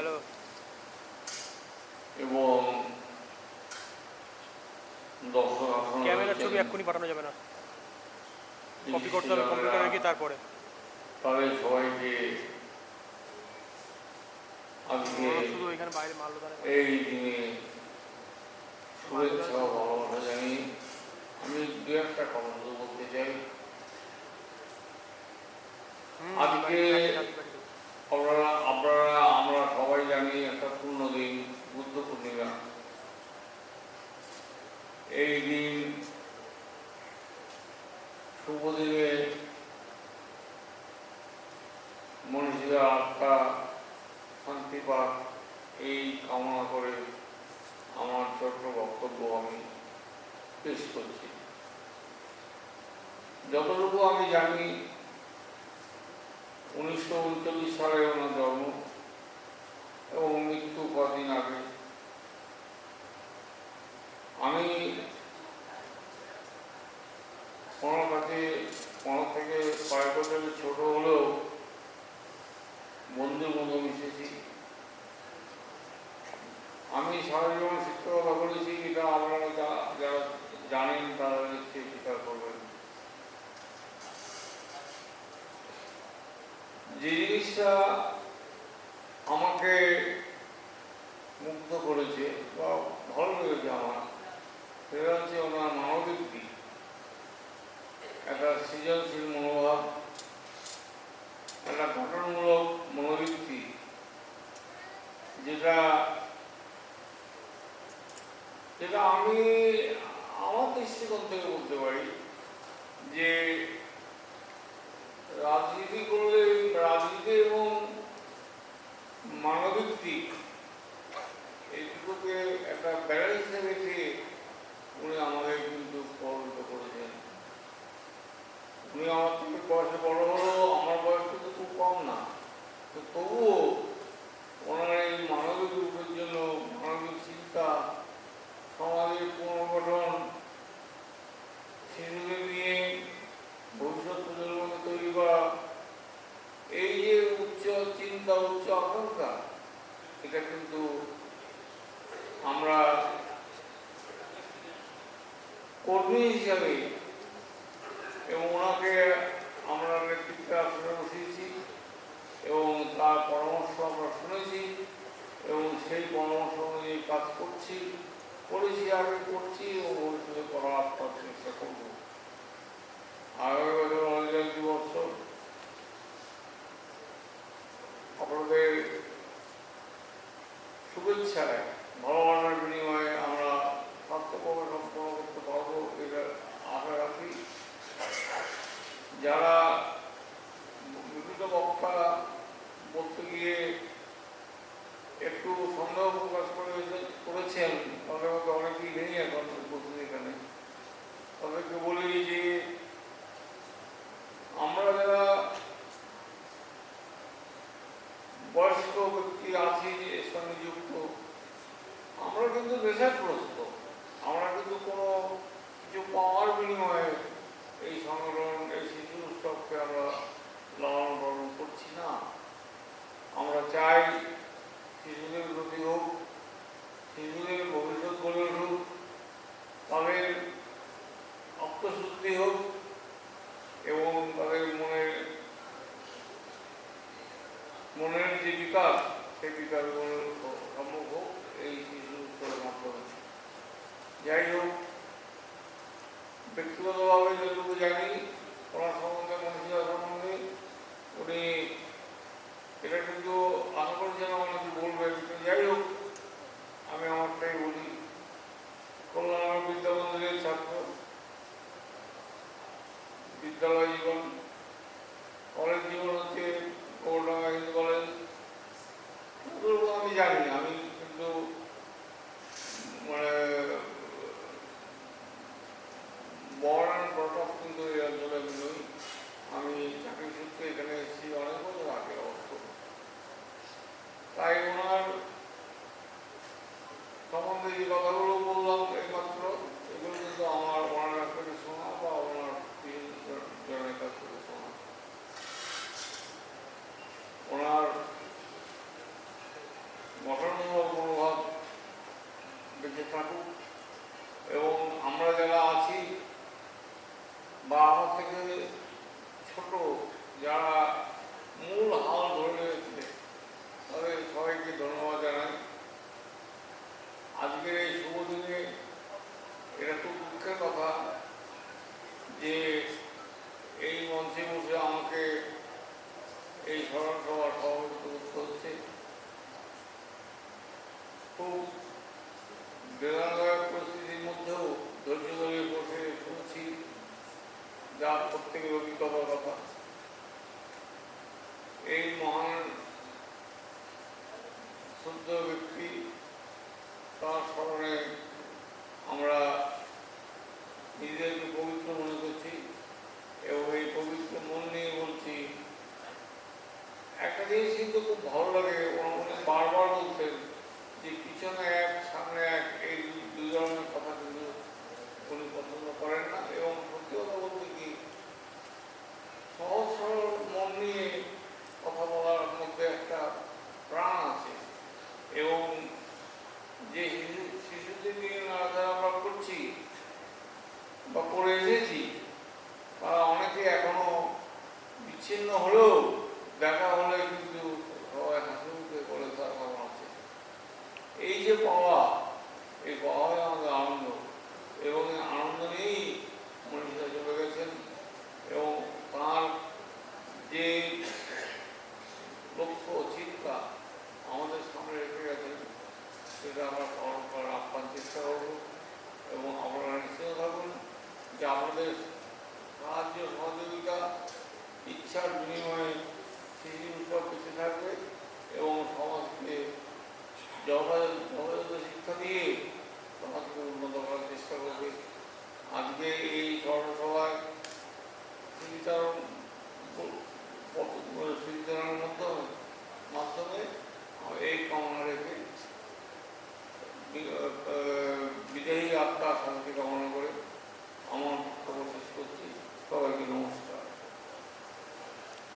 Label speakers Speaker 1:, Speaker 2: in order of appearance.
Speaker 1: Hello.
Speaker 2: এবং দর্শক আপনারা
Speaker 1: ক্যামেরার
Speaker 2: রয়েছেন
Speaker 1: ছবি এক্ষুনি পাঠানো যাবে না, কপি করতে হবে
Speaker 2: বিশিষ্টজনেরা,
Speaker 1: কম্পিউটারে গিয়ে তারপরে।
Speaker 2: তাদের সবাইকে আজকে
Speaker 1: শুধু এখানে বাইরে মারলো দাঁড়া
Speaker 2: এই দিনে শুভেচ্ছা ও ভালোবাসা জানিয়ে আমি দু একটা কথা বলতে চাই। আজকে আমরা সবাই জানি একটা পূর্ণ দিন, বুদ্ধ পূর্ণিমা। এই দিন শুভ দিনে মনীষীরা আত্মা শান্তি পাক এই কামনা করে আমার ছোট্ট বক্তব্য আমি পেশ করছি। যতটুকু আমি জানি 1939 সালে ওনার জন্ম এবং মৃত্যু কদিন আগে। আমি ওনার কাছে ওনার থেকে কয়েক বছরের ছোট হলেও বন্ধুর মতো মিশেছি। আমি সারা জীবন শিক্ষকতা করেছি, এটা আপনারা যারা জানেন তারা নিশ্চয়ই স্বীকার করবেন। যে জিনিসটা আমাকে মুগ্ধ করেছে বা ভালো লেগেছে আমার, সেটা হচ্ছে ওনার মানবিক দিক, একটা সৃজনশীল মনোভাব, একটা গঠনমূলক মনোবৃত্তি, যেটা আমি আমার দৃষ্টিকোণ থেকে বলতে পারি যে রাজনীতি করলে রাজনীতি এবং মানবিক দিক এই দুটোকে একটা ব্যালেন্সে রেখে উনি আমাদের কিন্তু প্রভাবিত করেছেন। উনি আমার থেকে বয়সে বড় হলেও আমার বয়স কিন্তু খুব কম না, তো তবুও ওনার এই মানবিক রূপের জন্য, মানবিক চিন্তা, সমাজের পুনর্গঠন, শিশুদের নিয়ে ভবিষ্যৎ প্রজন্মকে তৈরি করা, এই যে উচ্চ চিন্তা, উচ্চ আকাঙ্ক্ষা, এটা কিন্তু আমরা কর্মী হিসাবে এবং ওনাকে আমরা নেতৃত্বে আসনে বসিয়েছি এবং তার পরামর্শ আমরা শুনেছি এবং সেই পরামর্শ অনুযায়ী কাজ করেছি, আগে করছি এবং ভবিষ্যতে করার চেষ্টা করব। আগামী বছর অধিকার দিবস, আপনাদের শুভেচ্ছায় ভালোবাসার বিনিময়ে আমরা স্বাস্থ্যভাবে সম্পন্ন করতে পারবো, এটা আশা রাখি। যারা বিভিন্ন বক্তা বলতে গিয়ে একটু সন্দেহ প্রকাশ করেছেন, তাদের মধ্যে অনেকেই নেই এখন উপস্থিত এখানে। তাদেরকে বলি যে আমরা যারা বয়স্ক ব্যক্তি আছি এর সঙ্গে যুক্ত, আমরা কিন্তু নেশাগ্রস্ত। আমরা কিন্তু কোনো কিছু পাওয়ার বিনিময়ে এই সংগঠন, এই শিশু উৎসবকে আমরা লালন পালন করছি না। আমরা চাই শিশুদের প্রতি হোক, শিশুদের ভবিষ্যৎ গড়ে উঠুক, তাদের আত্মশুদ্ধি হোক এবং তাদের মনের যে বিকাশ, সেই বিকাশ সম্ভব হোক এই শিশু উৎসবের মাধ্যমে। যাই হোক, ব্যক্তিগতভাবে যেটুকু জানি ওনার সম্বন্ধে, মনীষীরা সম্বন্ধে, উনি এটা কিন্তু আশা করছেন আমাকে বলবেন। যাই হোক, আমি আমারটাই বলি। কল্যাণ বিদ্যামন্দিরের ছাত্র, বিদ্যালয় জীবন, কলেজ জীবন হচ্ছে গৌরডাঙ্গা হিন্দু কলেজ। আমি জানি, আমি কিন্তু মানে বর্ন অ্যান্ড ব্রট আপ কিন্তু এই অঞ্চলে আমি নই। আমি চাকরি সূত্রে এখানে এসেছি অনেক বছর আগে অবশ্য। তাই ওনার সম্বন্ধে যে কথাগুলো বললাম এইমাত্র, এগুলো কিন্তু আমার ওনার কাছ থেকে শোনা বা ওনার জনের কাছ থেকে শোনা। ওনার গঠনমূলক মনোভাব বেঁচে থাকুক এবং আমরা যারা আছি বা আমার থেকে ছোট যারা মূল হাল ধরে রয়েছে তাদের সবাইকে ধন্যবাদ জানাই। আজকের এই শুভ দিনে এটা খুব দুঃখের কথা যে এই মঞ্চে বসে আমাকে এই স্মরণ সভার সভাপতিত্ব করতে হচ্ছে। খুব বেদনাদায়ক পরিস্থিতির মধ্যেও ধৈর্য ধরে বসে শুনছি যা প্রত্যেকের অভিজ্ঞতার কথা। এই মহান শুদ্ধ ব্যক্তি তার স্মরণে আমরা নিজেদেরকে পবিত্র মনে করছি এবং এই পবিত্র মন নিয়ে বলছি। একটা জিনিস কিন্তু খুব ভালো লাগে, উনি বারবার বলতেন যে পিছনে এক সামনে এক, এই দুই ধরনের কথা কিন্তু উনি পছন্দ করেন না। এবং সত্যি কথা বলতে কি, সহজ সরল মন নিয়ে কথা বলার মধ্যে একটা প্রাণ আছে এবং যে শিশুদের নিয়ে নাড়াচাড়া আমরা করছি বা করে এসেছি তারা অনেকে এখনো বিচ্ছিন্ন হলেও দেখা হলে কিন্তু সবাই হাসি মুখে করে তার ভাবনা আছে। এই যে পাওয়া, এই পাওয়াই আমাদের আনন্দ এবং এই আনন্দ নিয়েই মনীষা চলে গেছেন এবং তাঁর যে লক্ষ্য চিন্তা আমাদের সামনে রেখে গেছেন সেটা আমরা পালন করার আহ্বান চেষ্টা করব এবং আপনারা নিশ্চিত থাকুন যে আমাদের সাহায্য সহযোগিতা ইচ্ছার বিনিময়ে শিশুর উপর বেঁচে থাকবে এবং